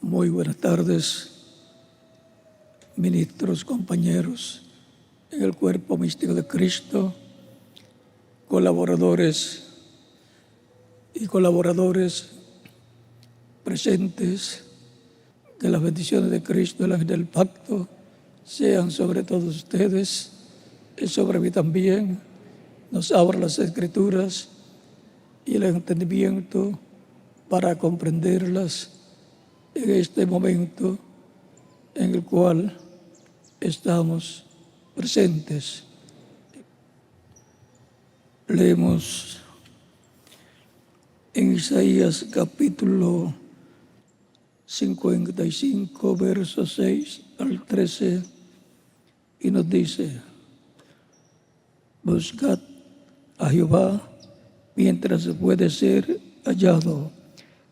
Muy buenas tardes, ministros, compañeros en el cuerpo místico de Cristo, colaboradores y colaboradores presentes. Que las bendiciones de Cristo, el ángel del pacto, sean sobre todos ustedes y sobre mí también. Nos abra las Escrituras y el entendimiento para comprenderlas en este momento en el cual estamos presentes. Leemos en Isaías capítulo 55, versos 6 al 13, y nos dice: buscad a Jehová mientras puede ser hallado,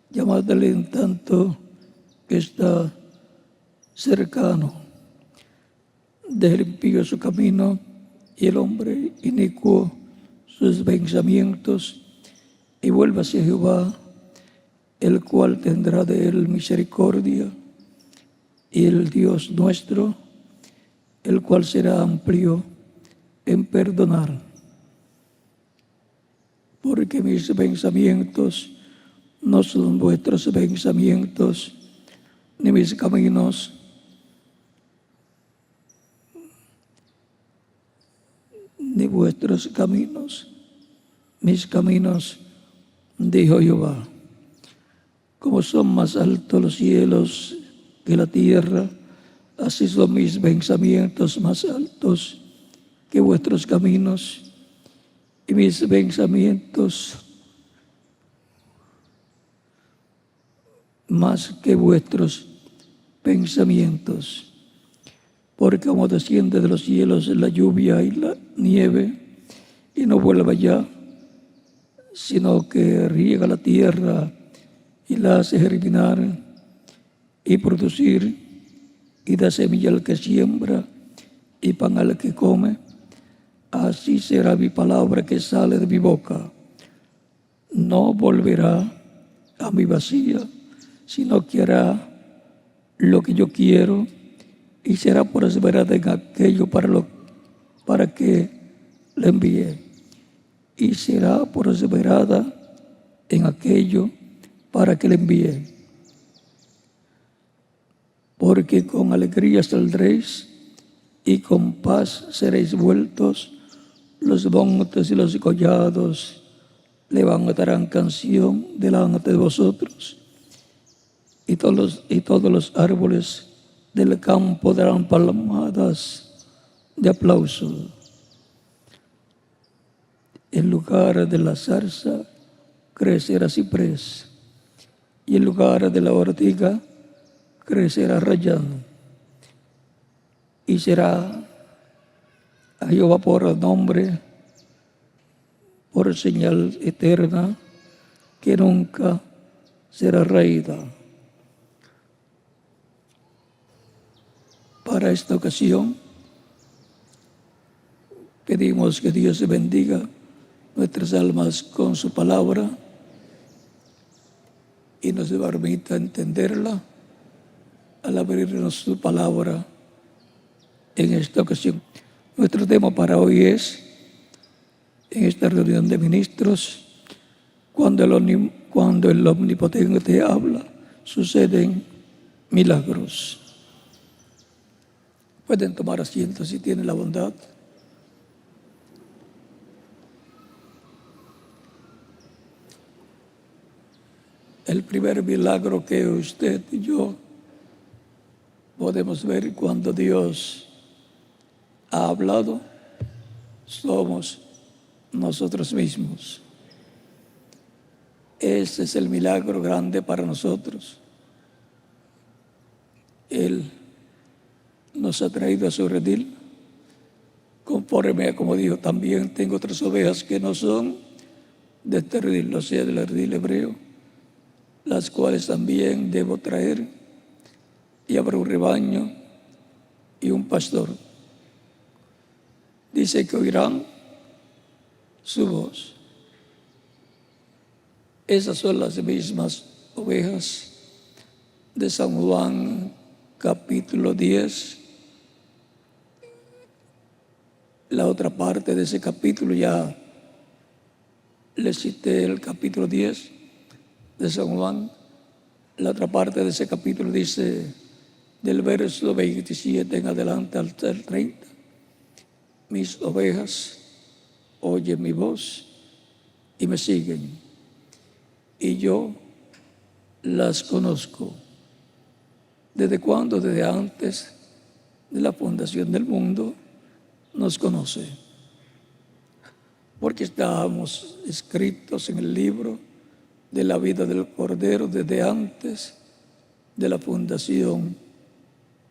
llamadle en tanto que está cercano. Deje el impío su camino y el hombre inicuo sus pensamientos, y vuelva hacia Jehová, el cual tendrá de él misericordia, y el Dios nuestro, el cual será amplio en perdonar. Porque mis pensamientos no son vuestros pensamientos, ni mis caminos ni vuestros caminos. Mis caminos, dijo Jehová, como son más altos los cielos que la tierra, así son mis pensamientos más altos que vuestros caminos, y mis pensamientos más que vuestros pensamientos. Porque como desciende de los cielos la lluvia y la nieve, y no vuelve allá, sino que riega la tierra y la hace germinar y producir, y da semilla al que siembra y pan al que come, así será mi palabra que sale de mi boca. No volverá a mí vacía, sino que hará lo que yo quiero, y será prosperada en aquello para que le envíe, y será prosperada en aquello para que le envíe. Porque con alegría saldréis y con paz seréis vueltos. Los montes y los collados levantarán canción delante de vosotros, y todos los árboles del campo darán palmadas de aplauso. En lugar de la zarza crecerá ciprés, y en lugar de la ortiga crecerá rayán. Y será a Jehová por nombre, por señal eterna, que nunca será raída. Para esta ocasión, pedimos que Dios bendiga nuestras almas con su palabra y nos permita entenderla al abrirnos su palabra en esta ocasión. Nuestro tema para hoy es, en esta reunión de ministros, cuando el Omnipotente habla, suceden milagros. Pueden tomar asiento si tienen la bondad. El primer milagro que usted y yo podemos ver cuando Dios ha hablado, somos nosotros mismos. Ese es el milagro grande para nosotros. Él nos ha traído a su redil, conforme a como dijo, también tengo otras ovejas que no son de este redil, o sea, del redil hebreo, las cuales también debo traer, y habrá un rebaño y un pastor. Dice que oirán su voz. Esas son las mismas ovejas de San Juan, capítulo 10. La otra parte de ese capítulo, ya le cité el capítulo 10 de San Juan. La otra parte de ese capítulo dice, del verso 27 en adelante hasta el 30, mis ovejas oyen mi voz y me siguen, y yo las conozco. ¿Desde cuándo? Desde antes de la fundación del mundo nos conoce, porque estábamos escritos en el libro de la vida del Cordero desde antes de la fundación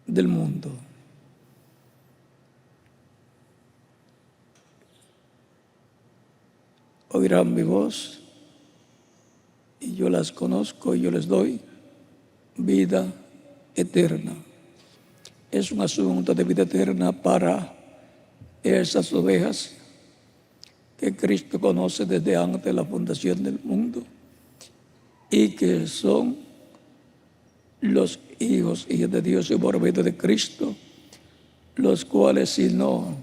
del mundo. Oirán mi voz y yo las conozco y yo les doy vida eterna. Es un asunto de vida eterna para esas ovejas que Cristo conoce desde antes de la fundación del mundo y que son los hijos de Dios y por medio de Cristo, los cuales, si no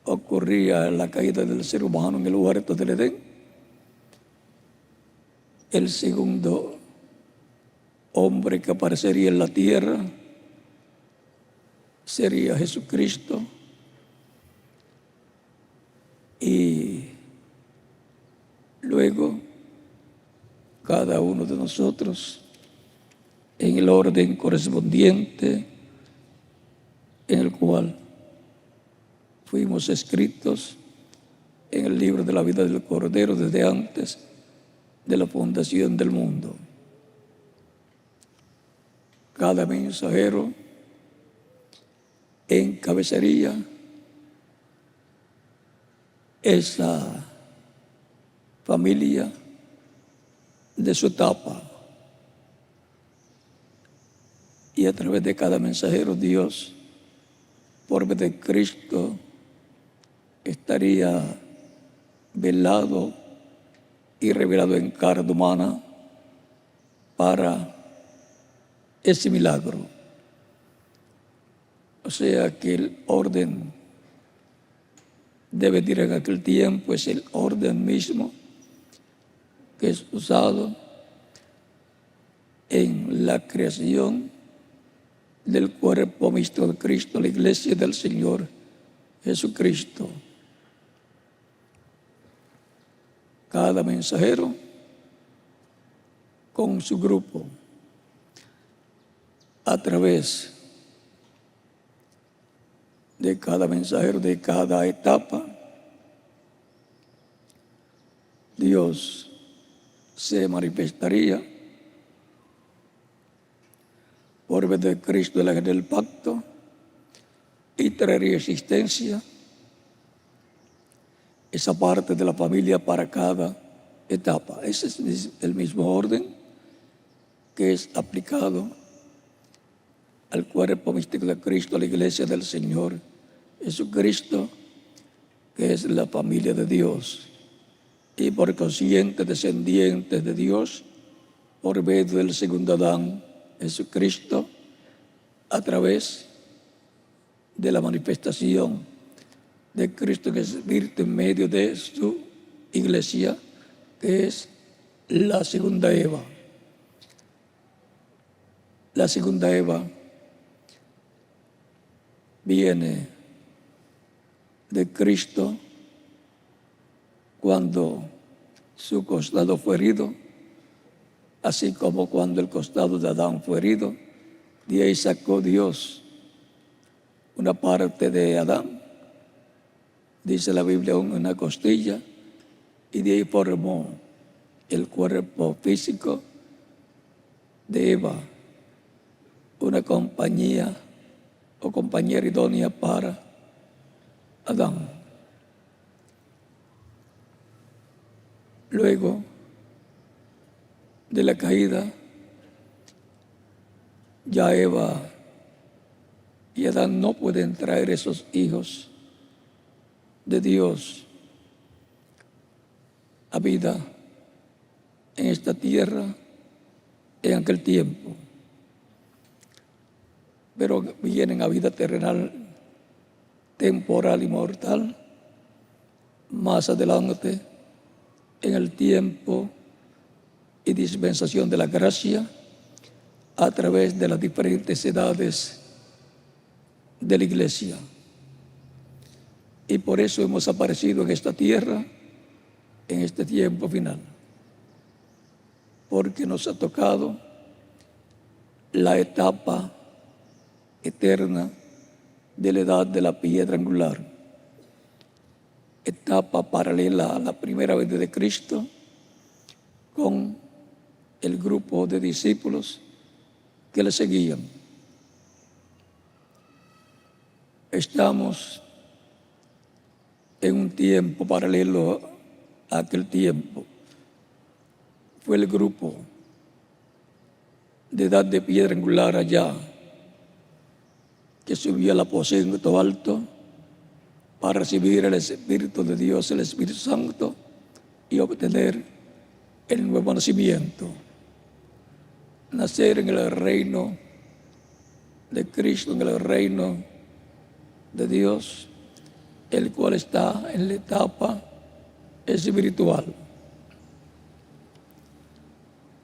ocurría la caída del ser humano en el huerto del Edén, el segundo hombre que aparecería en la tierra sería Jesucristo, y luego cada uno de nosotros en el orden correspondiente en el cual fuimos escritos en el libro de la vida del Cordero desde antes de la fundación del mundo. Cada mensajero encabezaría esa familia de su etapa, y a través de cada mensajero Dios, por medio de Cristo, estaría velado y revelado en carne humana para ese milagro. O sea que el orden de venir en aquel tiempo es el orden mismo que es usado en la creación del cuerpo místico de Cristo, la iglesia del Señor Jesucristo. Cada mensajero con su grupo, a través de cada mensajero, de cada etapa, Dios se manifestaría por medio de Cristo, el ángel del pacto, y traería existencia esa parte de la familia para cada etapa. Ese es el mismo orden que es aplicado al cuerpo místico de Cristo, a la iglesia del Señor Jesucristo, que es la familia de Dios, y por consiguiente descendientes de Dios por medio del segundo Adán, Jesucristo, a través de la manifestación de Cristo que es Espíritu en medio de su iglesia, que es la segunda Eva. La segunda Eva viene de Cristo cuando su costado fue herido, así como cuando el costado de Adán fue herido. De ahí sacó Dios una parte de Adán, dice la Biblia, una costilla, y de ahí formó el cuerpo físico de Eva, una compañía o compañera idónea para Adán. Luego de la caída, ya Eva y Adán no pueden traer esos hijos de Dios a vida en esta tierra en aquel tiempo. pero vienen a vida terrenal, temporal y mortal, más adelante, en el tiempo y dispensación de la gracia, a través de las diferentes edades de la iglesia. Y por eso hemos aparecido en esta tierra, en este tiempo final, porque nos ha tocado la etapa eterna de la edad de la piedra angular, etapa paralela a la primera venida de Cristo, con el grupo de discípulos que le seguían. Estamos en un tiempo paralelo a aquel tiempo. Fue el grupo de edad de piedra angular allá, que subió al aposento alto para recibir el Espíritu de Dios, el Espíritu Santo, y obtener el nuevo nacimiento. Nacer en el reino de Cristo, en el reino de Dios, el cual está en la etapa espiritual.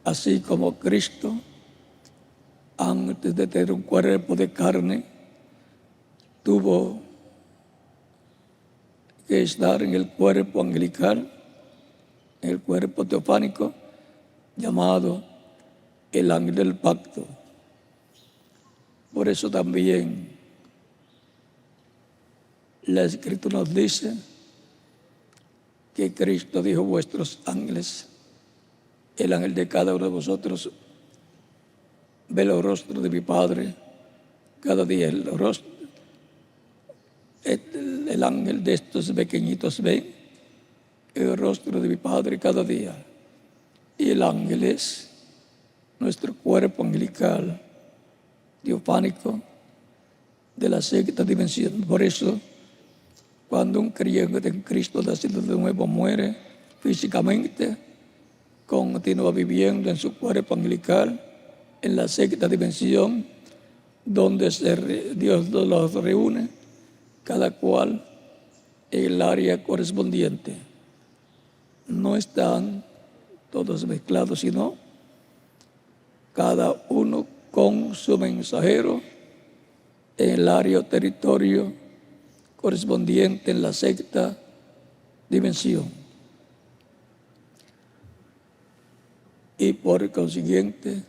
Así como Cristo, antes de tener un cuerpo de carne, tuvo que estar en el cuerpo angelical, en el cuerpo teofánico, llamado el ángel del pacto. Por eso también la Escritura nos dice que Cristo dijo: vuestros ángeles, el ángel de cada uno de vosotros, ve el rostro de mi Padre cada día. El ángel de estos pequeñitos ve el rostro de mi Padre cada día. Y el ángel es nuestro cuerpo angelical, teofánico, de la sexta dimensión. Por eso, cuando un creyente en Cristo nacido de nuevo muere físicamente, continúa viviendo en su cuerpo angelical, en la sexta dimensión, donde Dios los reúne, cada cual en el área correspondiente. No están todos mezclados, sino cada uno con su mensajero en el área o territorio correspondiente en la sexta dimensión. Y por consiguiente,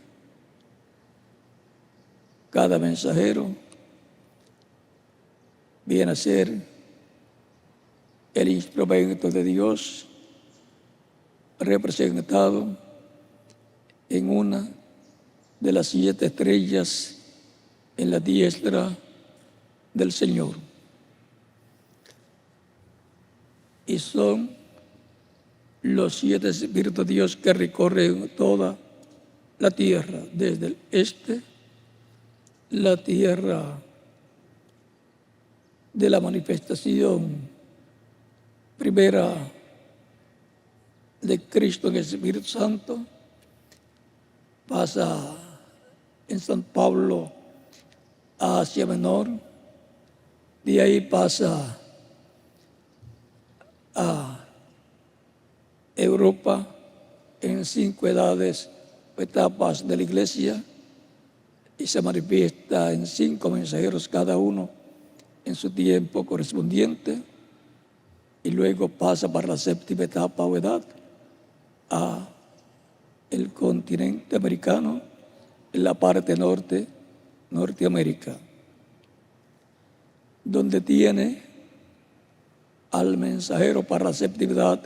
cada mensajero viene a ser el instrumento de Dios representado en una de las 7 estrellas en la diestra del Señor. Y son los 7 espíritus de Dios que recorren toda la tierra, desde el este, la tierra de la manifestación primera de Cristo en el Espíritu Santo, pasa en San Pablo a Asia Menor, de ahí pasa a Europa en 5 edades o etapas de la iglesia, y se manifiesta en 5 mensajeros cada uno en su tiempo correspondiente, y luego pasa para la 7ª etapa o edad a el continente americano, en la parte norte, Norteamérica, donde tiene al mensajero para la 7ª edad,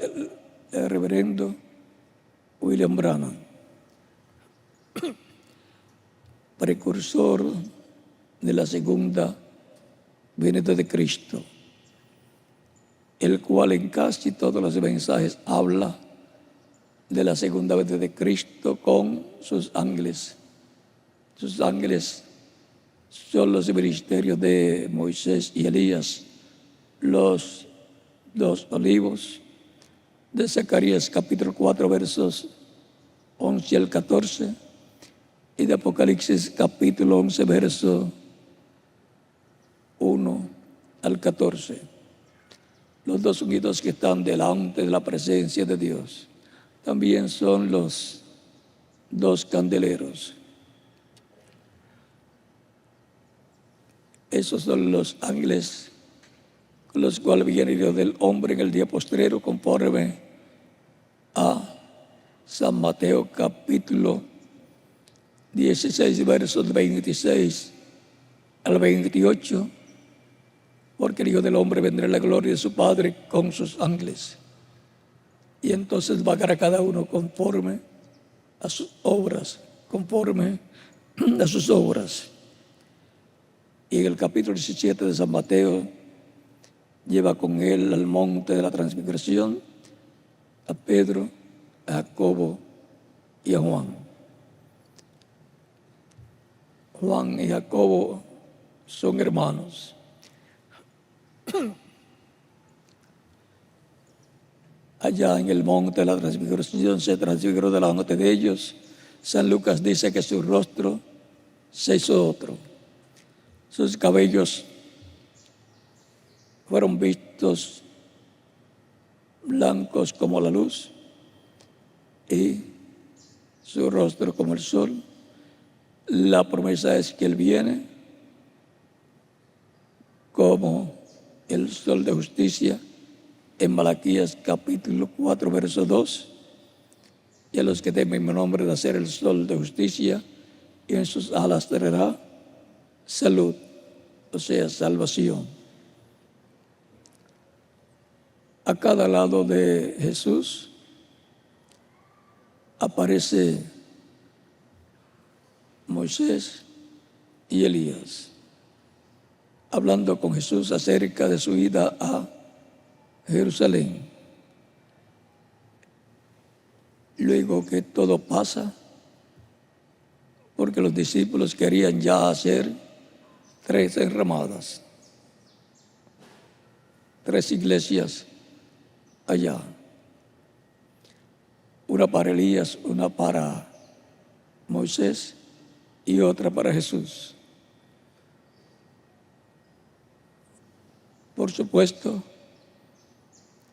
el reverendo William Branham, precursor de la segunda venida de Cristo, el cual en casi todos los mensajes habla de la segunda venida de Cristo con sus ángeles. Sus ángeles son los ministerios de Moisés y Elías, los 2 olivos de Zacarías capítulo 4 versos 11 al 14, y de Apocalipsis capítulo 11 verso 1 al 14. Los dos unidos que están delante de la presencia de Dios también son los dos candeleros. Esos son los ángeles con los cuales viene el Hijo del Hombre en el día postrero, conforme a San Mateo capítulo 16, versos 26 al 28, porque el Hijo del Hombre vendrá en la gloria de su Padre con sus ángeles, y entonces pagará a cada uno conforme a sus obras, conforme a sus obras. Y en el capítulo 17 de San Mateo lleva con él al monte de la transfiguración a Pedro, a Jacobo y a Juan. Juan y Jacobo son hermanos. Allá en el monte de la transfiguración se transfiguró delante de ellos. San Lucas dice que su rostro se hizo otro. Sus cabellos fueron vistos blancos como la luz y su rostro como el sol. La promesa es que Él viene como el sol de justicia en Malaquías capítulo 4, verso 2. Y a los que temen mi nombre de hacer el sol de justicia, y en sus alas traerá salud, o sea, salvación. A cada lado de Jesús aparece Moisés y Elías, hablando con Jesús acerca de su ida a Jerusalén. Luego que todo pasa, porque los discípulos querían ya hacer 3 enramadas, 3 iglesias allá. Una para Elías, una para Moisés y otra para Jesús. Por supuesto,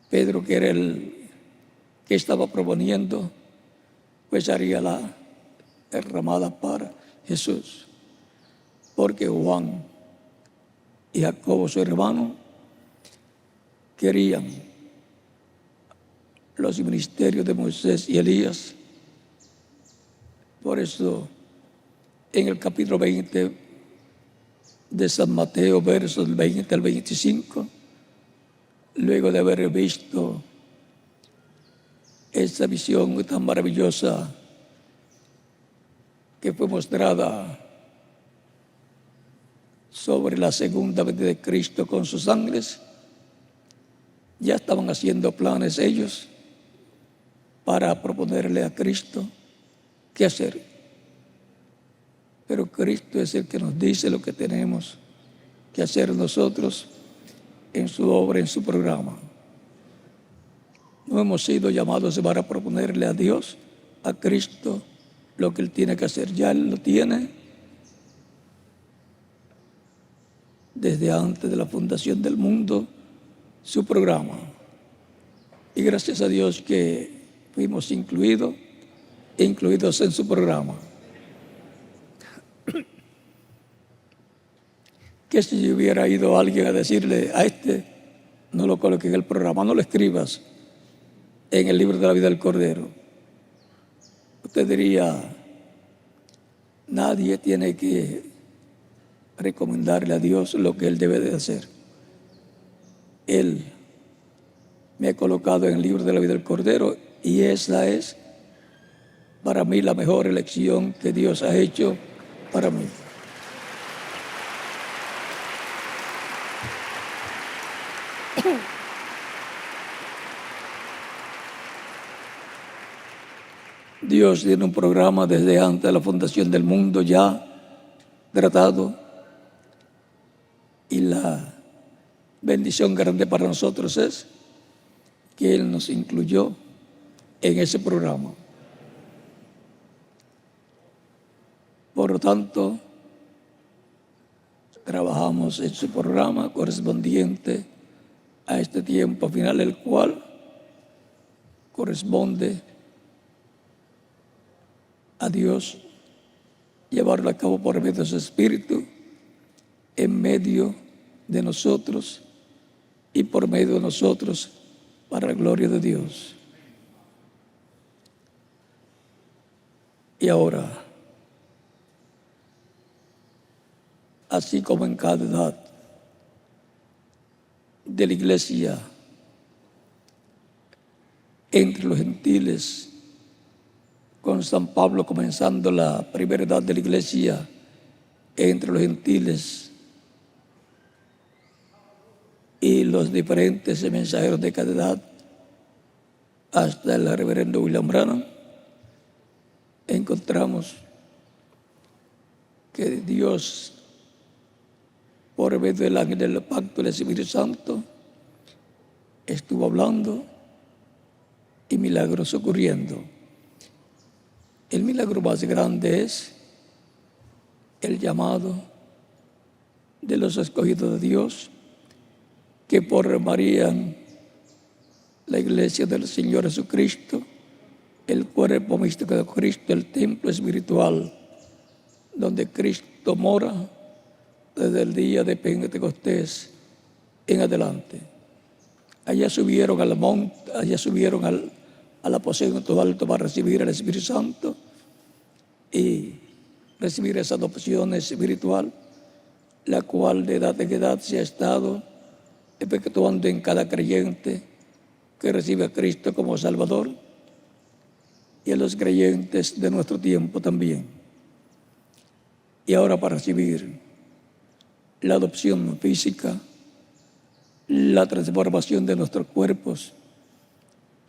Pedro, que era el que estaba proponiendo, pues haría la derramada para Jesús, porque Juan y Jacobo, su hermano, querían los ministerios de Moisés y Elías. Por eso, en el capítulo 20 de San Mateo, versos del 20 al 25, luego de haber visto esa visión tan maravillosa que fue mostrada sobre la segunda venida de Cristo con sus ángeles, ya estaban haciendo planes ellos para proponerle a Cristo qué hacer. Pero Cristo es el que nos dice lo que tenemos que hacer nosotros en su obra, en su programa. No hemos sido llamados para proponerle a Dios, a Cristo, lo que Él tiene que hacer. Ya Él lo tiene desde antes de la fundación del mundo, su programa. Y gracias a Dios que fuimos incluidos en su programa. Que si hubiera ido alguien a decirle a este, no lo coloques en el programa, no lo escribas en el libro de la vida del Cordero, usted diría, nadie tiene que recomendarle a Dios lo que Él debe de hacer. Él me ha colocado en el libro de la vida del Cordero y esa es para mí la mejor elección que Dios ha hecho para mí. Dios tiene un programa desde antes de la fundación del mundo ya tratado, y la bendición grande para nosotros es que Él nos incluyó en ese programa. Por lo tanto, trabajamos en su programa correspondiente a este tiempo final, el cual corresponde a Dios llevarlo a cabo por medio de su Espíritu en medio de nosotros y por medio de nosotros para la gloria de Dios. Y ahora, así como en cada edad de la iglesia, entre los gentiles, con San Pablo comenzando la primera edad de la iglesia entre los gentiles y los diferentes mensajeros de cada edad, hasta el reverendo William Branham, encontramos que Dios, por medio del ángel del pacto del Espíritu Santo, estuvo hablando y milagros ocurriendo. El milagro más grande es el llamado de los escogidos de Dios, que formarían la iglesia del Señor Jesucristo, el cuerpo místico de Cristo, el templo espiritual donde Cristo mora desde el día de Pentecostés en adelante. Allá subieron al monte, allá subieron al aposento alto para recibir el Espíritu Santo y recibir esa adopción espiritual, la cual de edad en edad se ha estado efectuando en cada creyente que recibe a Cristo como Salvador y a los creyentes de nuestro tiempo también. Y ahora para recibir la adopción física, la transformación de nuestros cuerpos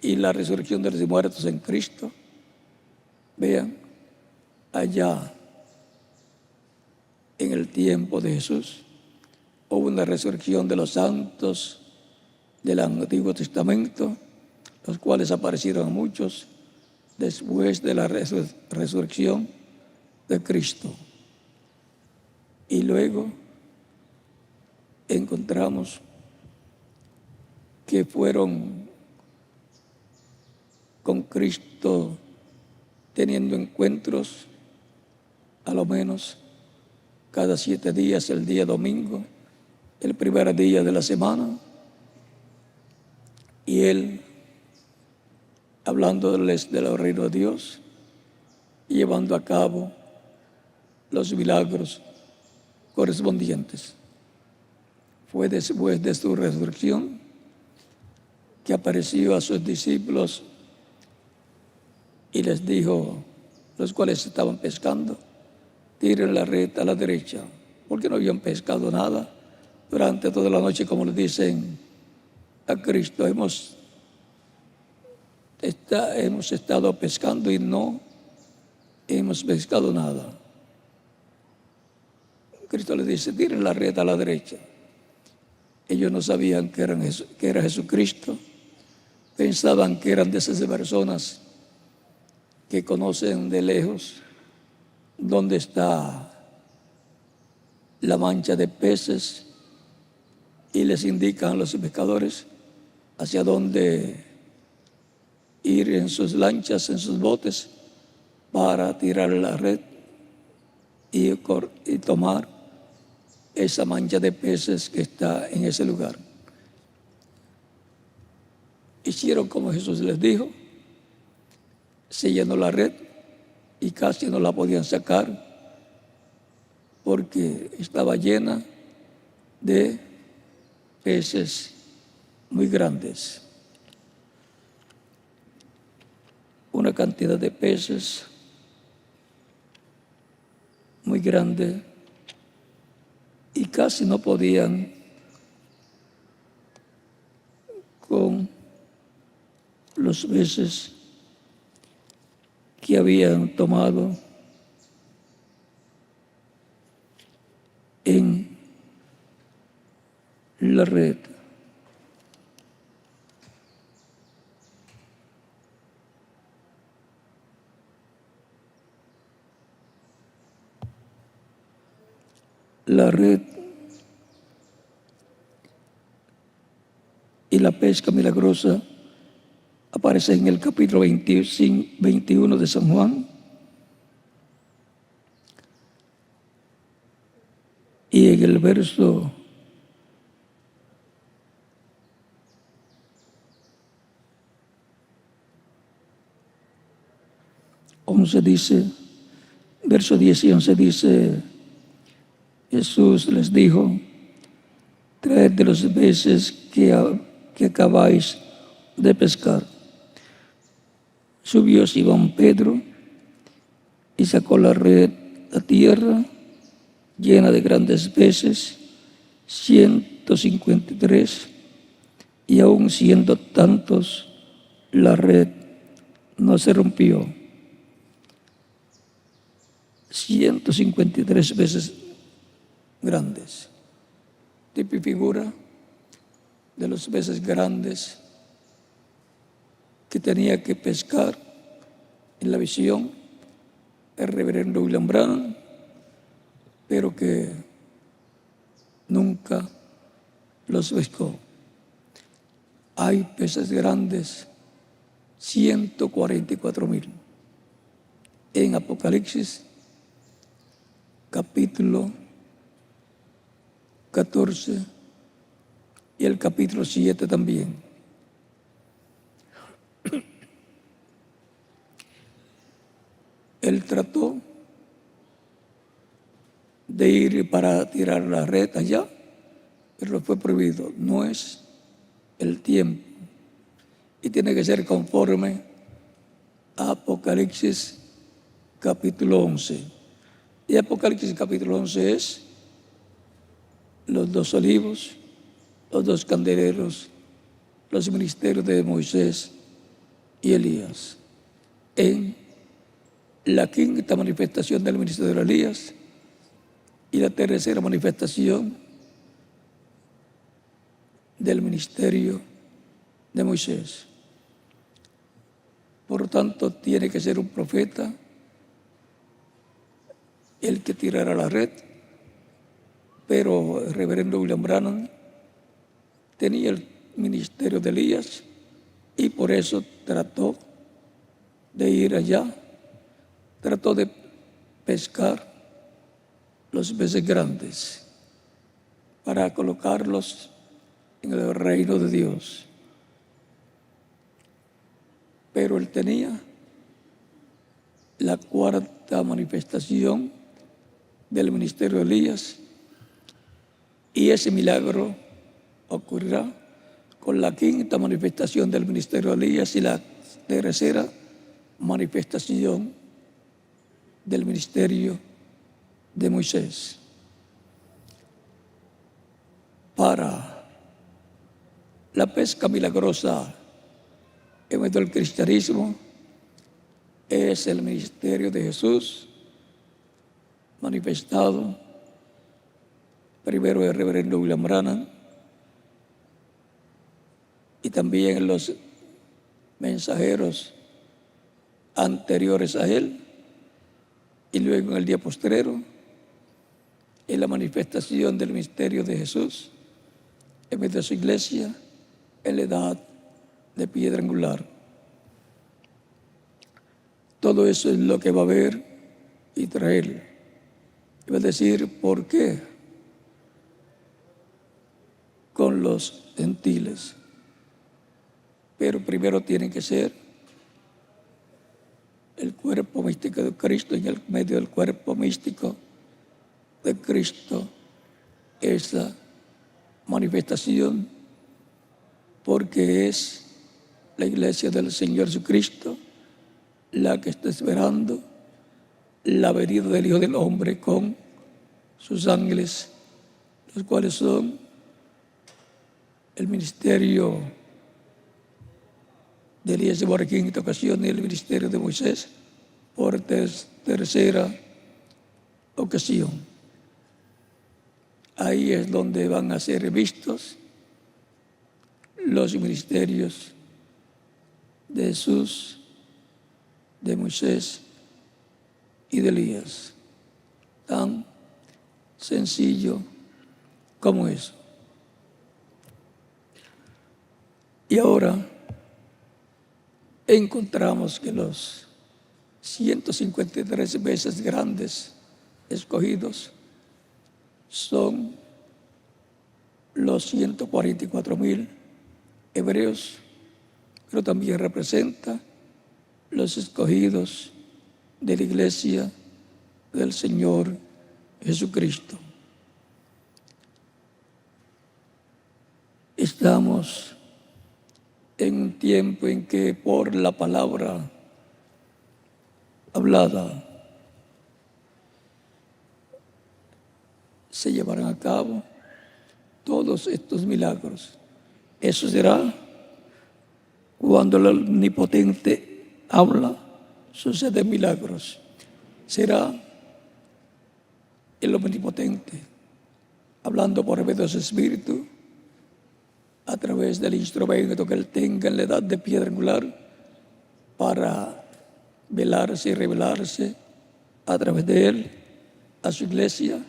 y la resurrección de los muertos en Cristo, vean, allá en el tiempo de Jesús hubo una resurrección de los santos del Antiguo Testamento, los cuales aparecieron a muchos después de la resurrección de Cristo. Y luego encontramos que fueron con Cristo teniendo encuentros a lo menos cada 7 días, el día domingo, el primer día de la semana, y Él hablándoles del reino de Dios y llevando a cabo los milagros correspondientes. Fue después de su resurrección que apareció a sus discípulos y les dijo, los cuales estaban pescando, tiren la red a la derecha, porque no habían pescado nada durante toda la noche, como le dicen a Cristo. Hemos estado pescando y no hemos pescado nada. Cristo les dice, tiren la red a la derecha. Ellos no sabían que era Jesucristo. Pensaban que eran de esas personas que conocen de lejos dónde está la mancha de peces y les indican a los pescadores hacia dónde ir en sus lanchas, en sus botes, para tirar la red y tomar esa mancha de peces que está en ese lugar. Hicieron como Jesús les dijo, se llenó la red y casi no la podían sacar porque estaba llena de peces muy grandes. Una cantidad de peces muy grande y casi no podían con los peces que habían tomado en la red. La red la pesca milagrosa aparece en el capítulo 21 de San Juan. Y en el verso 11 dice, verso 10 y 11 dice, Jesús les dijo, traed de los peces que acabáis de pescar. Subió Simón Pedro y sacó la red a tierra llena de grandes peces, 153, y aun siendo tantos, la red no se rompió. 153 peces grandes, tipo y figura de los peces grandes que tenía que pescar en la visión el reverendo William Branham, pero que nunca los pescó. Hay peces grandes, 144,000. En Apocalipsis, capítulo 14 y el capítulo 7 también. Él trató de ir para tirar la red allá, pero fue prohibido. No es el tiempo y tiene que ser conforme a Apocalipsis capítulo 11. Y Apocalipsis capítulo 11 es los 2 olivos, los 2 candeleros, los ministerios de Moisés y Elías. En la 5ª manifestación del ministerio de Elías y la 3ª manifestación del ministerio de Moisés. Por lo tanto, tiene que ser un profeta el que tirara la red, pero el reverendo William Branham tenía el ministerio de Elías y por eso trató de ir allá, trató de pescar los peces grandes para colocarlos en el reino de Dios. Pero él tenía la 4ª manifestación del ministerio de Elías y ese milagro ocurrirá con la 5ª manifestación del ministerio de Elías y la 3ª manifestación del ministerio de Moisés. Para la pesca milagrosa en medio del cristianismo es el ministerio de Jesús manifestado primero el reverendo William Branham y también los mensajeros anteriores a él, y luego en el día postrero en la manifestación del misterio de Jesús en medio de su iglesia en la edad de piedra angular. Todo eso es lo que va a ver Israel. Y va a decir, ¿por qué con los gentiles? Pero primero tienen que ser el cuerpo místico de Cristo, y en el medio del cuerpo místico de Cristo esa manifestación, porque es la iglesia del Señor Jesucristo la que está esperando la venida del Hijo del Hombre con sus ángeles, los cuales son el ministerio de Elías por 5ª ocasión y el ministerio de Moisés por 3ª ocasión. Ahí es donde van a ser vistos los ministerios de Jesús, de Moisés y de Elías. Tan sencillo como eso. Y ahora encontramos que los 153 veces grandes escogidos son los 144,000 hebreos, pero también representa los escogidos de la iglesia del Señor Jesucristo. Estamos en un tiempo en que por la palabra hablada se llevarán a cabo todos estos milagros. Eso será cuando el Omnipotente habla, suceden milagros. Será el Omnipotente hablando por medio de su Espíritu a través del instrumento que Él tenga en la edad de piedra angular para velarse y revelarse a través de Él a su iglesia,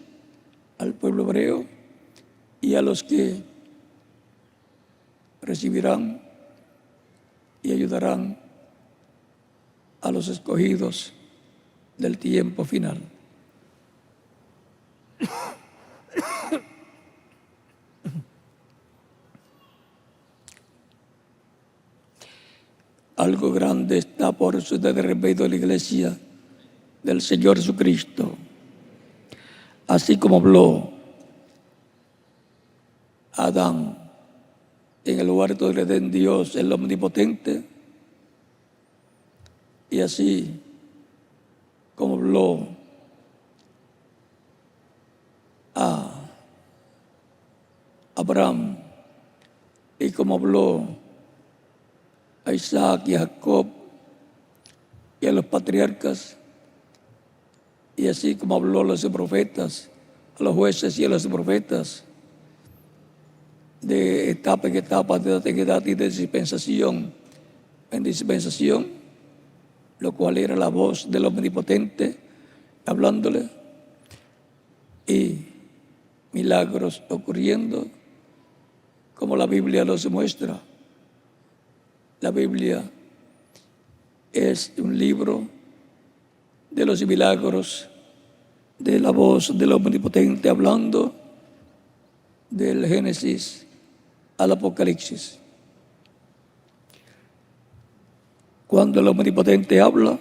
al pueblo hebreo y a los que recibirán y ayudarán a los escogidos del tiempo final. Algo grande está por suceder en medio de la iglesia del Señor Jesucristo. Así como habló Adán en el huerto del Edén, Dios, el Omnipotente, y así como habló a Abraham y como habló a Isaac y a Jacob y a los patriarcas, y así como habló a los profetas, a los jueces y a los profetas, de etapa en etapa, de edad en edad y de dispensación en dispensación, lo cual era la voz del Omnipotente hablándole, y milagros ocurriendo, como la Biblia los muestra. La Biblia es un libro de los milagros, de la voz del Omnipotente hablando, del Génesis al Apocalipsis. Cuando el Omnipotente habla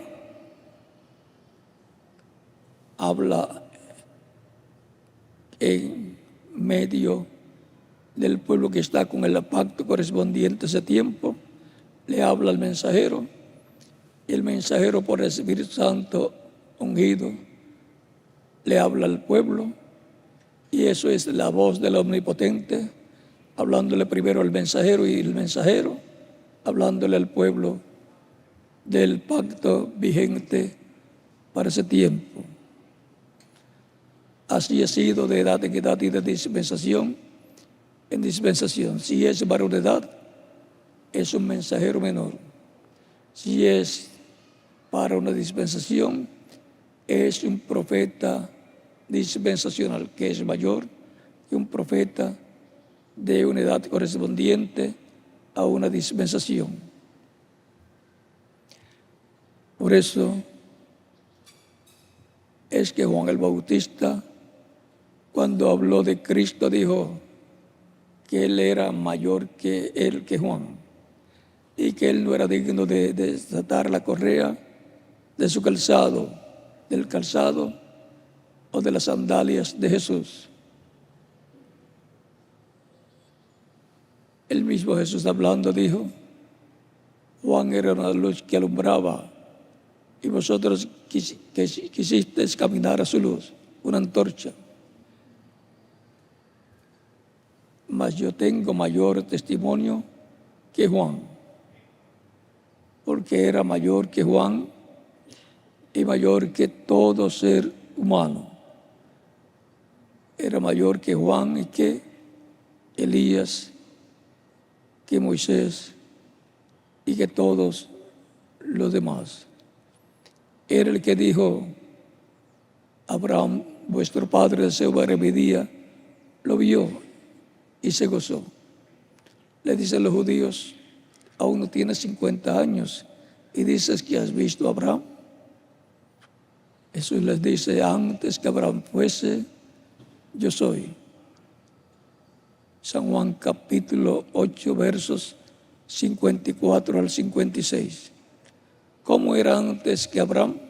en medio del pueblo que está con el pacto correspondiente a ese tiempo, le habla al mensajero, y el mensajero por el Espíritu Santo ungido le habla al pueblo, y eso es la voz del Omnipotente, hablándole primero al mensajero y el mensajero hablándole al pueblo del pacto vigente para ese tiempo. Así ha sido de edad en edad y de dispensación en dispensación. Si es varón de edad, es un mensajero menor. Si es para una dispensación, es un profeta dispensacional, que es mayor que un profeta de una edad correspondiente a una dispensación. Por eso es que Juan el Bautista, cuando habló de Cristo, dijo que Él era mayor que él, que Juan, y que Él no era digno de desatar la correa de su calzado, del calzado o de las sandalias de Jesús. El mismo Jesús hablando dijo, Juan era una luz que alumbraba y vosotros quisisteis caminar a su luz, una antorcha. Mas yo tengo mayor testimonio que Juan, porque era mayor que Juan y mayor que todo ser humano. Era mayor que Juan y que Elías, que Moisés y que todos los demás. Era el que dijo, Abraham, vuestro padre deseo ver mi día, lo vio y se gozó. Le dicen los judíos, aún no tienes 50 años y dices que has visto a Abraham. Jesús les dice, antes que Abraham fuese, yo soy. San Juan capítulo 8, versos 54 al 56. ¿Cómo era antes que Abraham?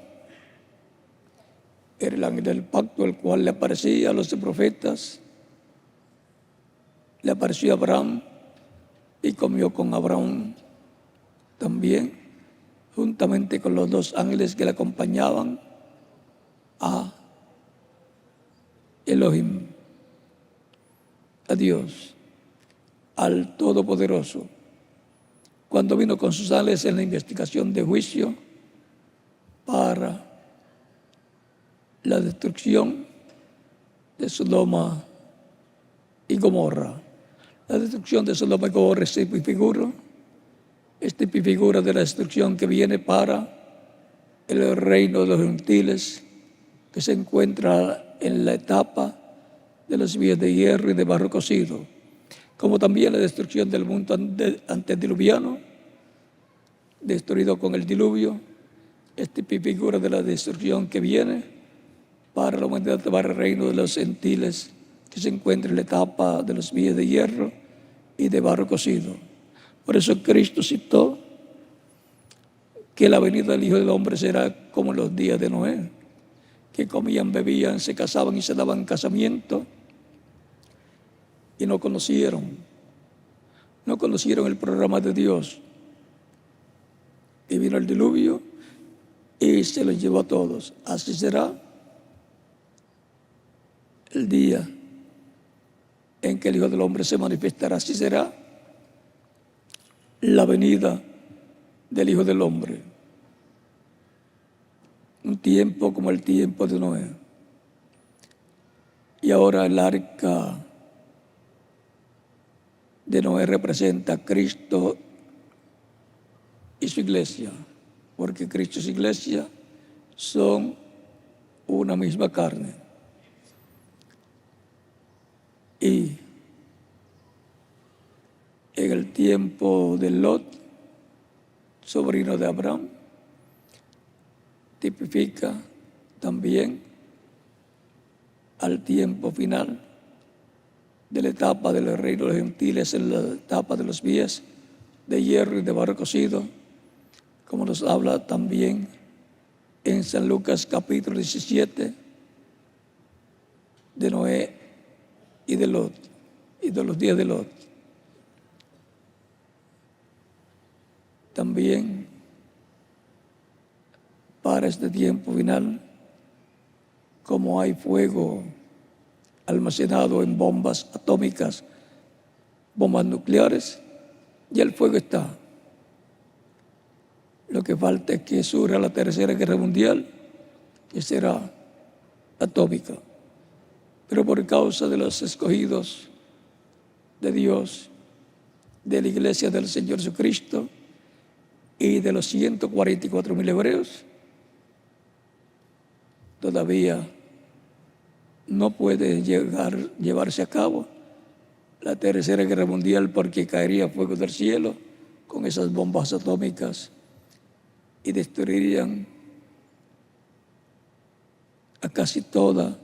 Era el ángel del pacto, el cual le aparecía a los profetas. Le apareció a Abraham y comió con Abraham también, juntamente con los dos ángeles que le acompañaban a Elohim, a Dios, al Todopoderoso. Cuando vino con sus ángeles en la investigación de juicio para la destrucción de Sodoma y Gomorra. La destrucción de Sodoma y Gomorra es epifigura de la destrucción que viene para el reino de los gentiles, que se encuentra en la etapa de las vías de hierro y de barro cocido, como también la destrucción del mundo antediluviano, destruido con el diluvio. Esta figura de la destrucción que viene para la humanidad, para el reino de los gentiles, que se encuentra en la etapa de las vías de hierro y de barro cocido. Por eso Cristo citó que la venida del Hijo del Hombre será como en los días de Noé, que comían, bebían, se casaban y se daban casamiento y no conocieron el programa de Dios. Y vino el diluvio y se los llevó a todos. Así será el día en que el Hijo del Hombre se manifestará. Así será la venida del Hijo del Hombre. Un tiempo como el tiempo de Noé. Y ahora el arca de Noé representa a Cristo y su iglesia, porque Cristo y su iglesia son una misma carne. Y en el tiempo de Lot, sobrino de Abraham, tipifica también al tiempo final de la etapa del reino de los gentiles, en la etapa de los vías de hierro y de barro cocido, como nos habla también en San Lucas capítulo 17 de Noé y de Lot, y de los días de Lot. También para este tiempo final, como hay fuego almacenado en bombas atómicas, bombas nucleares, ya el fuego está. Lo que falta es que surja la tercera guerra mundial, que será atómica. Pero por causa de los escogidos de Dios, de la iglesia del Señor Jesucristo y de los 144,000 hebreos, todavía no puede llevarse a cabo la tercera guerra mundial, porque caería fuego del cielo con esas bombas atómicas y destruirían a casi toda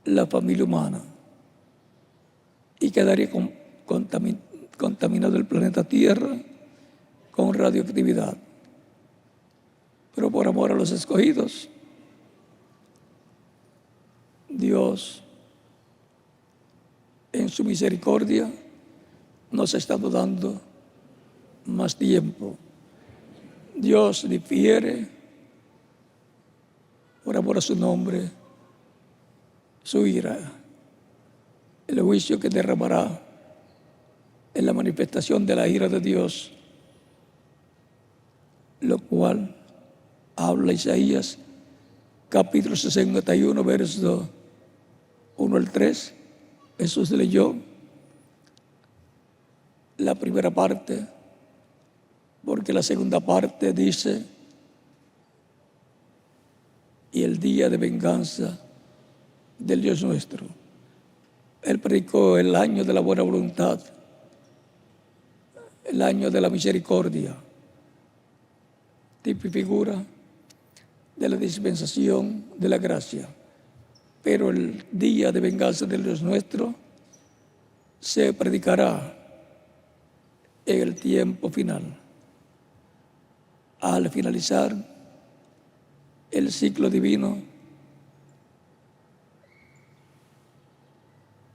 la familia humana y quedaría contaminado el planeta Tierra con radioactividad. Pero por amor a los escogidos, Dios en su misericordia nos ha estado dando más tiempo. Dios difiere por amor a su nombre su ira, el juicio que derramará en la manifestación de la ira de Dios, lo cual habla Isaías capítulo 61, verso 1 al 3. Jesús leyó la primera parte, porque la segunda parte dice: y el día de venganza del Dios nuestro. Él predicó el año de la buena voluntad, el año de la misericordia, tipo y figura de la dispensación de la gracia. Pero el día de venganza del Dios nuestro se predicará en el tiempo final. Al finalizar el ciclo divino,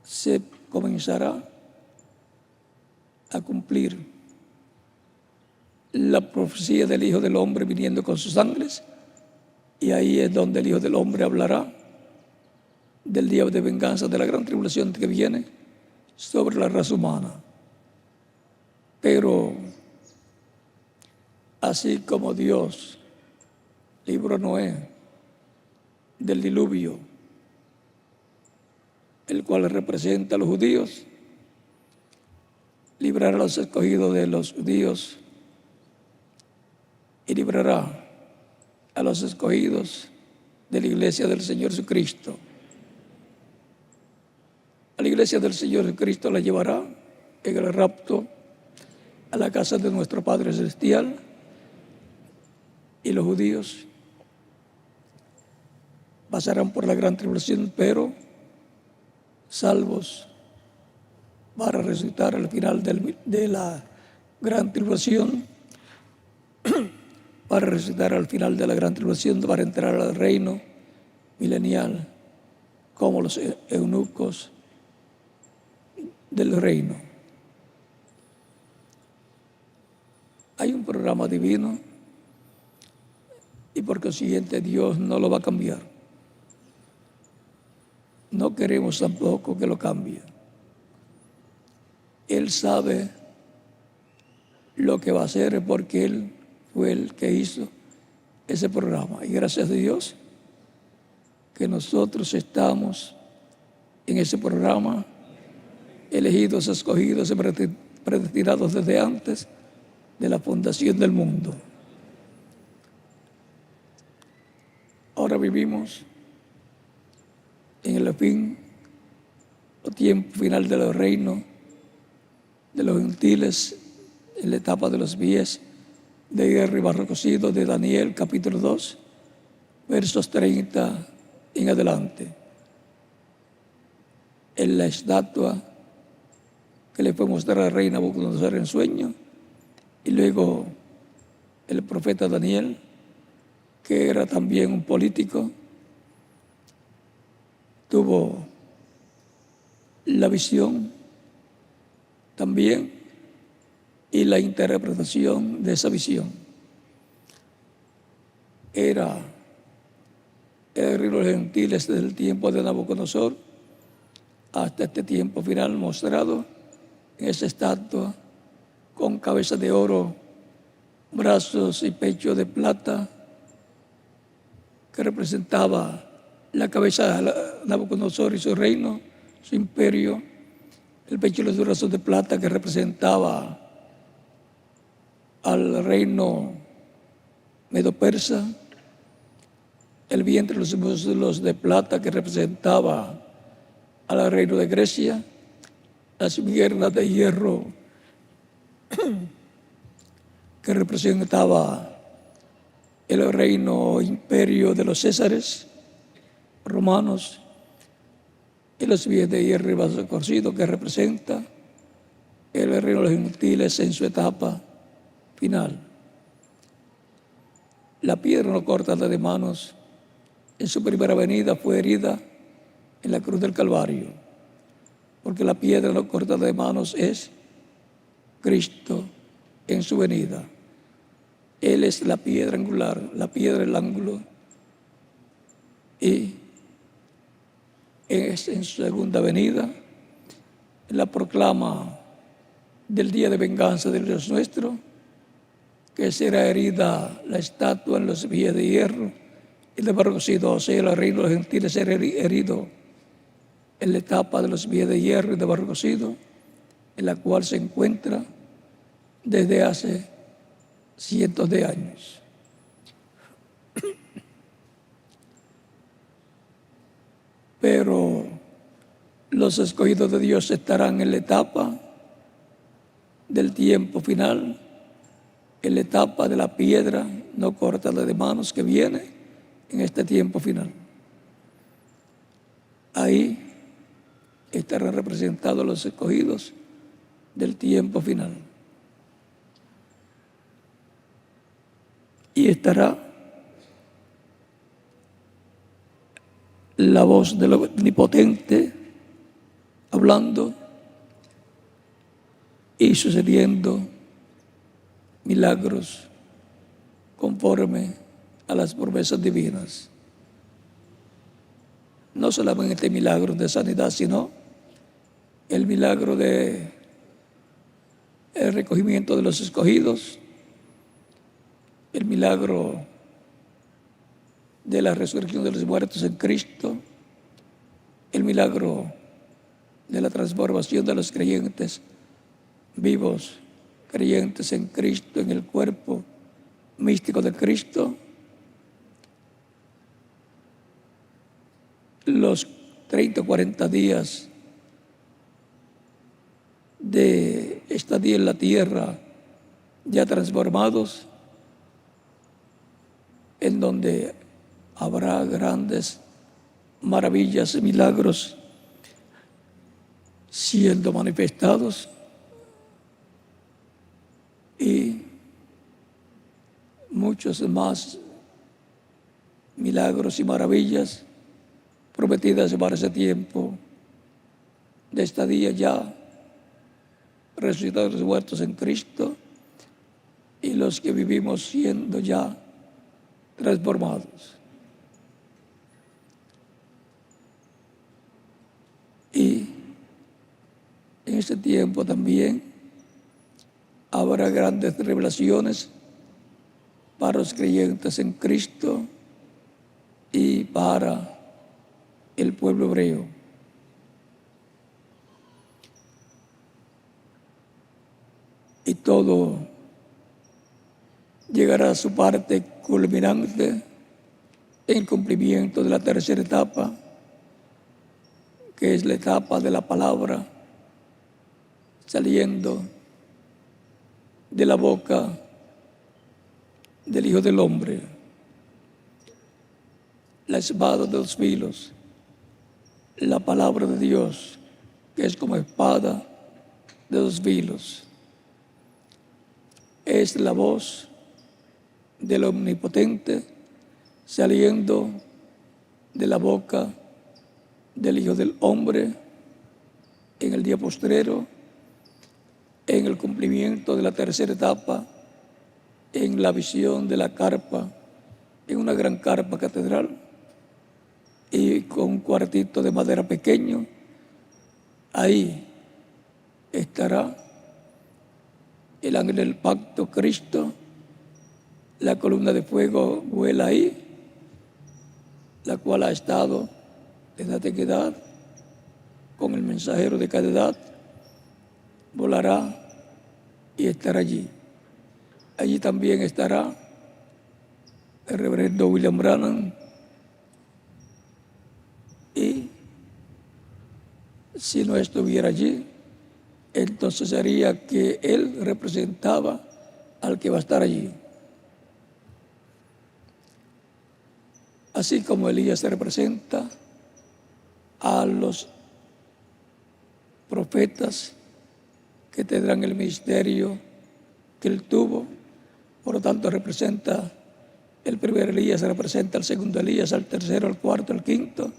se comenzará a cumplir la profecía del Hijo del Hombre viniendo con sus ángeles, y ahí es donde el Hijo del Hombre hablará del día de venganza, de la gran tribulación que viene sobre la raza humana. Pero así como Dios libró a Noé del diluvio, el cual representa a los judíos, librará a los escogidos de los judíos y librará a los escogidos de la iglesia del Señor Jesucristo. A la iglesia del Señor Jesucristo la llevará en el rapto a la casa de nuestro Padre Celestial, y los judíos pasarán por la gran tribulación, pero salvos para resucitar al final de la gran tribulación, para resucitar al final de la gran tribulación, para entrar al reino milenial como los eunucos del reino. Hay un programa divino y por consiguiente Dios no lo va a cambiar. No queremos tampoco que lo cambie. Él sabe lo que va a hacer porque Él fue el que hizo ese programa. Y gracias a Dios que nosotros estamos en ese programa, elegidos, escogidos y predestinados desde antes de la fundación del mundo. Ahora vivimos en el fin o tiempo final de los reinos de los gentiles, en la etapa de los pies de guerra y barro cocido de Daniel capítulo 2, versos 30 en adelante. En la estatua que le fue mostrada al rey Nabucodonosor en sueño, y luego el profeta Daniel, que era también un político, tuvo la visión también y la interpretación de esa visión. Era el reino de los gentiles desde el tiempo de Nabucodonosor hasta este tiempo final mostrado en esa estatua con cabeza de oro, brazos y pecho de plata, que representaba la cabeza de Nabucodonosor y su reino, su imperio, el pecho y los brazos de plata que representaba al reino medo-persa, el vientre y los muslos de plata que representaba al reino de Grecia, las piernas de hierro que representaba el reino imperio de los Césares romanos, y los pies de hierro y vaso cocido que representa el reino de los gentiles en su etapa final. La piedra no cortada de manos en su primera venida fue herida en la cruz del Calvario, porque la piedra no cortada de manos es Cristo en su venida. Él es la piedra angular, la piedra del ángulo, y es en su segunda venida la proclama del día de venganza del Dios nuestro, que será herida la estatua en los pies de hierro y de barro cocido, o sea, el reino de los gentiles será herido en la etapa de los pies de hierro y de barro cocido, en la cual se encuentra desde hace cientos de años. Pero los escogidos de Dios estarán en la etapa del tiempo final, en la etapa de la piedra no cortada de manos que viene en este tiempo final. Ahí estarán representados los escogidos del tiempo final. Y estará la voz del Omnipotente hablando y sucediendo milagros conforme a las promesas divinas. No solamente milagros de sanidad, sino el milagro de el recogimiento de los escogidos, el milagro de la resurrección de los muertos en Cristo, el milagro de la transformación de los creyentes vivos, creyentes en Cristo, en el cuerpo místico de Cristo, los 30 o 40 días de estadía en la tierra ya transformados, en donde habrá grandes maravillas y milagros siendo manifestados y muchos más milagros y maravillas prometidas para ese tiempo de estadía ya resucitados los muertos en Cristo y los que vivimos siendo ya transformados. Y en ese tiempo también habrá grandes revelaciones para los creyentes en Cristo y para el pueblo hebreo. Y todo llegará a su parte culminante en cumplimiento de la tercera etapa, que es la etapa de la palabra saliendo de la boca del Hijo del Hombre. La espada de dos filos, la palabra de Dios, que es como espada de dos filos. Es la voz del Omnipotente saliendo de la boca del Hijo del Hombre en el día postrero, en el cumplimiento de la tercera etapa, en la visión de la carpa, en una gran carpa catedral y con un cuartito de madera pequeño. Ahí estará el ángel del pacto, Cristo. La columna de fuego vuela ahí, la cual ha estado de edad en edad con el mensajero de cada edad, volará y estará allí. Allí también estará el reverendo William Branham, y si no estuviera allí, entonces sería que él representaba al que va a estar allí. Así como Elías representa a los profetas que tendrán el ministerio que él tuvo, por lo tanto representa el primer Elías, representa al segundo Elías, al tercero, al cuarto, al quinto.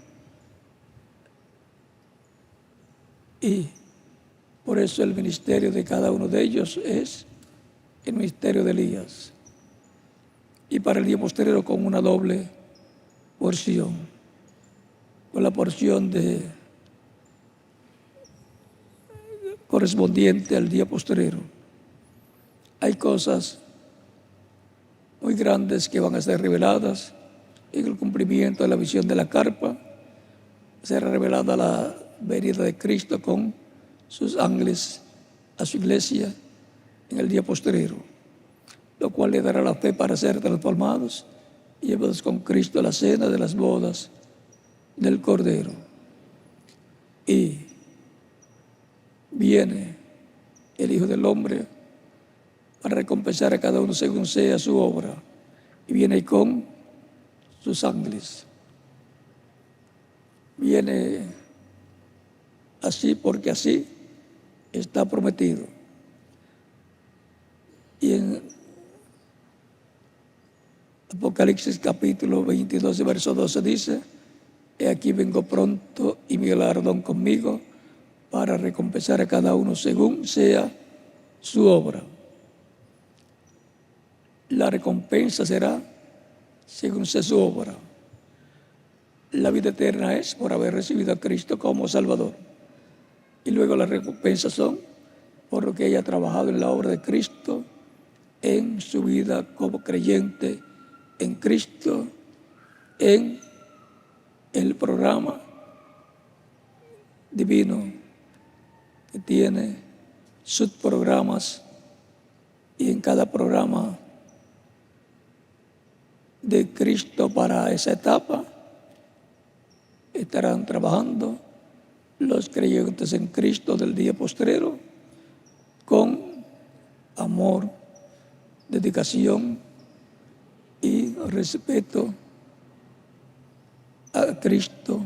Y por eso el ministerio de cada uno de ellos es el ministerio de Elías. Y para el día posterior con una doble porción, con la porción correspondiente al día posterior. Hay cosas muy grandes que van a ser reveladas en el cumplimiento de la visión de la carpa. Será revelada la venida de Cristo con sus ángeles a su iglesia en el día posterior, lo cual le dará la fe para ser transformados y llevados con Cristo a la cena de las bodas del Cordero. Y viene el Hijo del Hombre para recompensar a cada uno según sea su obra. Y viene con sus ángeles. Viene así porque así está prometido. Y en Apocalipsis capítulo 22, verso 12 dice: he aquí vengo pronto y mi galardón conmigo para recompensar a cada uno según sea su obra. La recompensa será según sea su obra. La vida eterna es por haber recibido a Cristo como Salvador. Y luego las recompensas son por lo que haya trabajado en la obra de Cristo, en su vida como creyente en Cristo, en el programa divino que tiene subprogramas, y en cada programa de Cristo para esa etapa estarán trabajando los creyentes en Cristo del día postrero con amor, dedicación y respeto a Cristo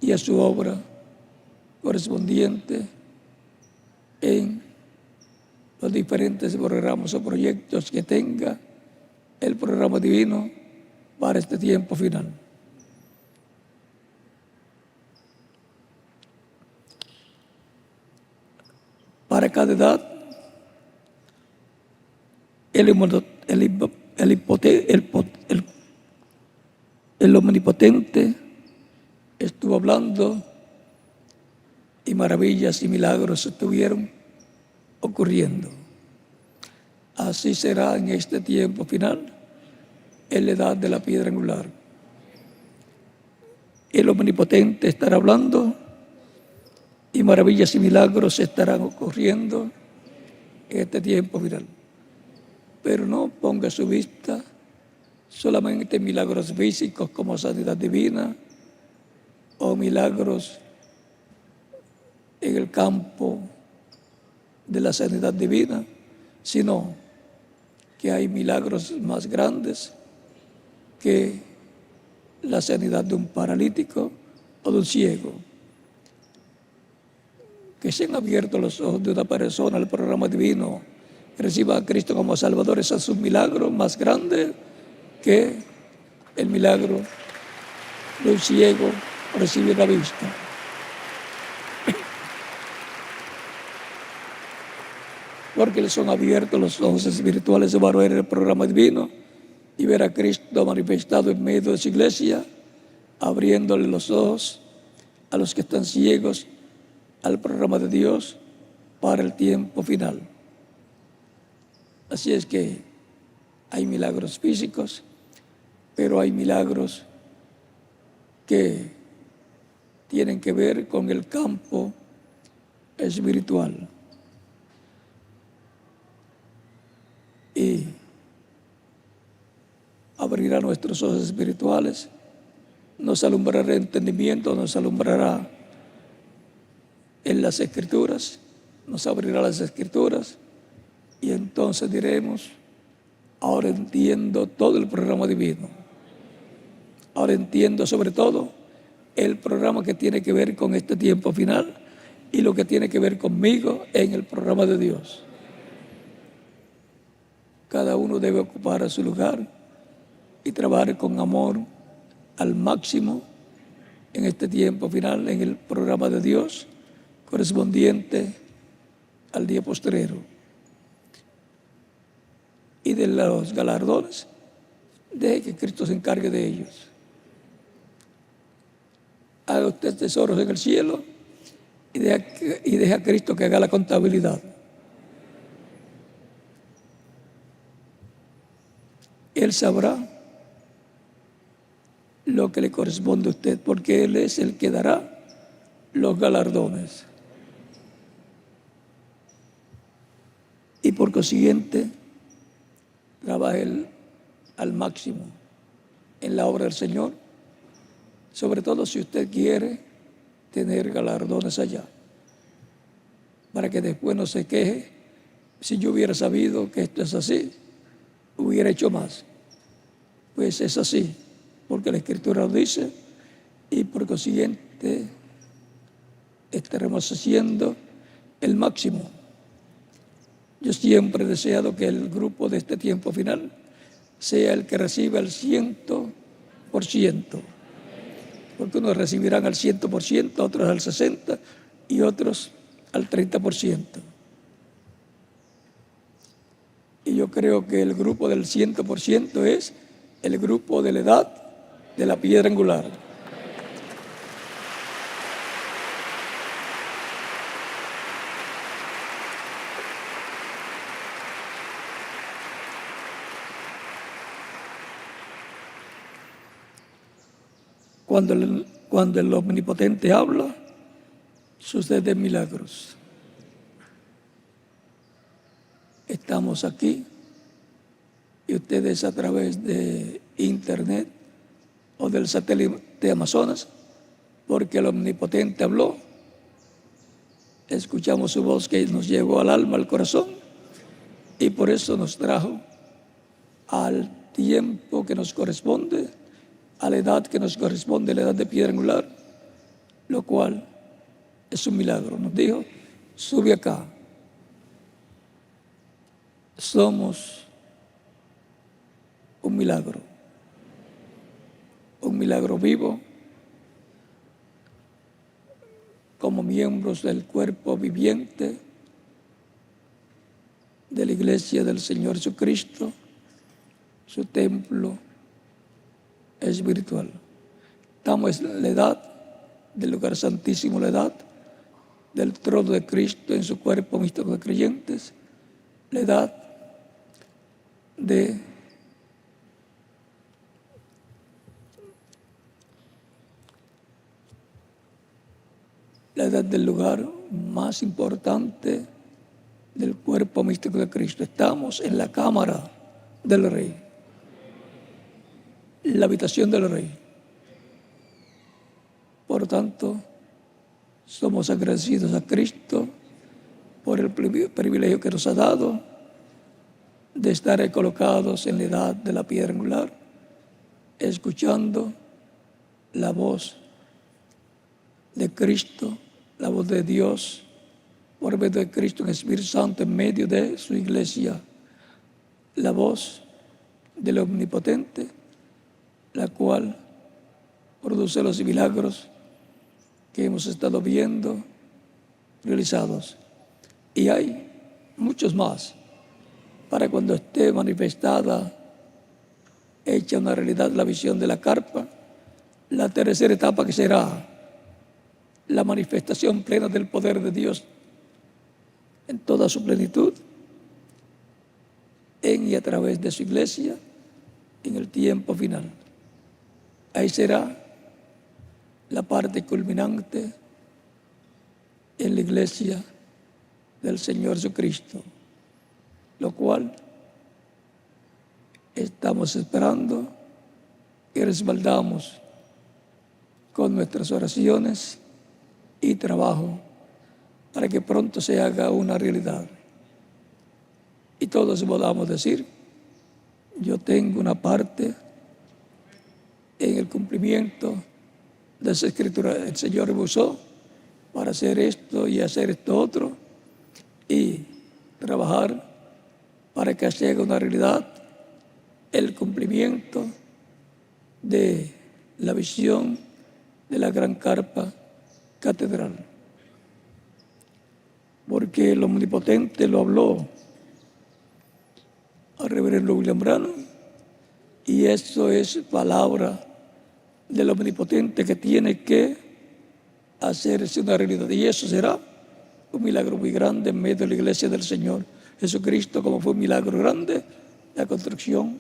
y a su obra correspondiente en los diferentes programas o proyectos que tenga el programa divino para este tiempo final. Para cada edad, el omnipotente estuvo hablando y maravillas y milagros estuvieron ocurriendo. Así será en este tiempo final, en la edad de la piedra angular. El omnipotente estará hablando y maravillas y milagros estarán ocurriendo en este tiempo final. Pero no ponga su vista solamente en milagros físicos como sanidad divina o milagros en el campo de la sanidad divina, sino que hay milagros más grandes que la sanidad de un paralítico o de un ciego. Que se han abierto los ojos de una persona al programa divino, que reciba a Cristo como Salvador. Ese es un milagro más grande que el milagro de un ciego recibir la vista. Porque le son abiertos los ojos espirituales de varón en el programa divino y ver a Cristo manifestado en medio de su iglesia, abriéndole los ojos a los que están ciegos al programa de Dios para el tiempo final. Así es que hay milagros físicos, pero hay milagros que tienen que ver con el campo espiritual. Y abrirá nuestros ojos espirituales, nos alumbrará el entendimiento, nos alumbrará en las Escrituras, nos abrirá las Escrituras, y entonces diremos: ahora entiendo todo el programa divino. Ahora entiendo sobre todo el programa que tiene que ver con este tiempo final y lo que tiene que ver conmigo en el programa de Dios. Cada uno debe ocupar su lugar y trabajar con amor al máximo en este tiempo final, en el programa de Dios correspondiente al día postrero. Y de los galardones, deje que Cristo se encargue de ellos. Haga usted tesoros en el cielo y deje a Cristo que haga la contabilidad. Él sabrá lo que le corresponde a usted, porque Él es el que dará los galardones. Y por consiguiente, trabaje al máximo en la obra del Señor, sobre todo si usted quiere tener galardones allá. para que después no se queje. Si yo hubiera sabido que esto es así, hubiera hecho más. Pues es así, porque la Escritura lo dice, y por consiguiente estaremos haciendo el máximo. Yo siempre he deseado que el grupo de este tiempo final sea el que reciba el 100%, porque unos recibirán al 100%, otros al 60% y otros al 30%. Y yo creo que el grupo del 100% es el grupo de la edad de la piedra angular. Cuando el Omnipotente habla, suceden milagros. Estamos aquí y ustedes a través de internet o del satélite Amazonas, porque el Omnipotente habló, escuchamos su voz que nos llegó al alma, al corazón, y por eso nos trajo al tiempo que nos corresponde, a la edad que nos corresponde, la edad de piedra angular, lo cual es un milagro. Nos dijo, sube acá. Somos un milagro vivo, como miembros del cuerpo viviente de la Iglesia del Señor Jesucristo. Su templo espiritual. Estamos en la edad del lugar santísimo, la edad del trono de Cristo en su cuerpo místico de creyentes, la edad de del lugar más importante del cuerpo místico de Cristo. Estamos en la cámara del Rey, la habitación del Rey. Por lo tanto, somos agradecidos a Cristo por el privilegio que nos ha dado de estar colocados en la edad de la piedra angular, escuchando la voz de Cristo, la voz de Dios, por medio de Cristo en el Espíritu Santo en medio de su iglesia, la voz del Omnipotente, la cual produce los milagros que hemos estado viendo realizados. Y hay muchos más para cuando esté manifestada, hecha una realidad la visión de la carpa, la tercera etapa que será la manifestación plena del poder de Dios en toda su plenitud, en y a través de su iglesia, en el tiempo final. Ahí será la parte culminante en la iglesia del Señor Jesucristo, lo cual estamos esperando y respaldamos con nuestras oraciones y trabajo para que pronto se haga una realidad. Y todos podamos decir, yo tengo una parte en el cumplimiento de esa escritura. El Señor me usó para hacer esto y hacer esto otro y trabajar para que se haga una realidad el cumplimiento de la visión de la gran carpa catedral. Porque el Omnipotente lo habló al reverendo William Branham, y eso es palabra del Omnipotente que tiene que hacerse una realidad, y eso será un milagro muy grande en medio de la iglesia del Señor Jesucristo, como fue un milagro grande la construcción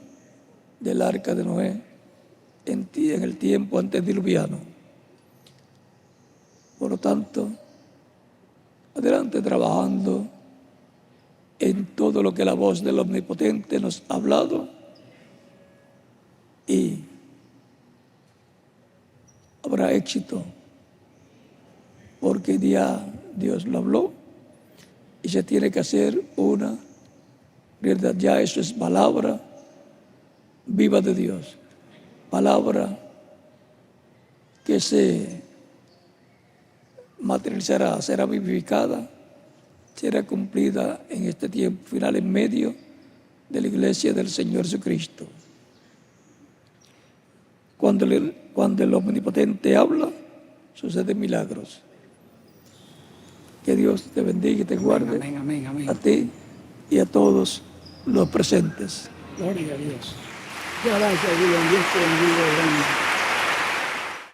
del arca de Noé en el tiempo antediluviano. Por lo tanto, adelante trabajando en todo lo que la voz del Omnipotente nos ha hablado, y habrá éxito, porque ya Dios lo habló y se tiene que hacer una realidad. Ya eso es palabra viva de Dios, palabra que se materializará, será vivificada, será cumplida en este tiempo final en medio de la iglesia del Señor Jesucristo. Cuando el Omnipotente habla, suceden milagros. Que Dios te bendiga y te guarde, Amén, amén, amén. a ti y a todos los presentes. Gloria a Dios. Muchas gracias, Dios te bendiga grande.